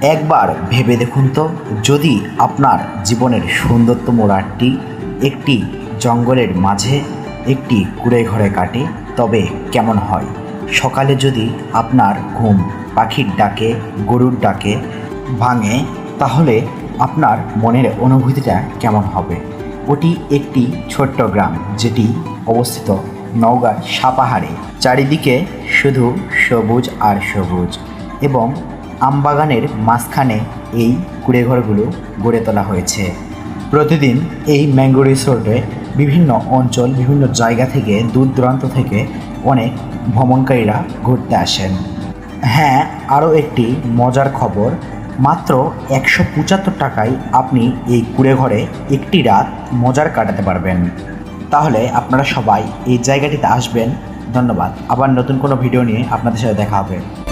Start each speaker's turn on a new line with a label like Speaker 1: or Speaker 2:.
Speaker 1: একবার ভেবে দেখুন তো, যদি আপনার জীবনের সুন্দরতম রাতটি একটি জঙ্গলের মাঝে একটি কুঁড়ে ঘরে কাটে তবে কেমন হয়। সকালে যদি আপনার ঘুম পাখির ডাকে, গরুর ডাকে ভাঙে, তাহলে আপনার মনের অনুভূতিটা কেমন হবে। ওটি একটি ছোট্ট গ্রাম যেটি অবস্থিত নওগাঁর সাপাহারে। চারিদিকে শুধু সবুজ আর সবুজ, এবং আমবাগানের মাঝখানে এই কুঁড়েঘরগুলো গড়ে তোলা হয়েছে। প্রতিদিন এই ম্যাঙ্গো রিসোর্টে বিভিন্ন অঞ্চল, বিভিন্ন জায়গা থেকে, দূর দূরান্ত থেকে অনেক ভ্রমণকারীরা ঘুরতে আসেন। হ্যাঁ, আরও একটি মজার খবর, মাত্র 175 টাকায় আপনি এই কুঁড়েঘরে একটি রাত মজার কাটাতে পারবেন। তাহলে আপনারা সবাই এই জায়গাটিতে আসবেন। ধন্যবাদ। আবার নতুন কোনো ভিডিও নিয়ে আপনাদের সাথে দেখা হবে।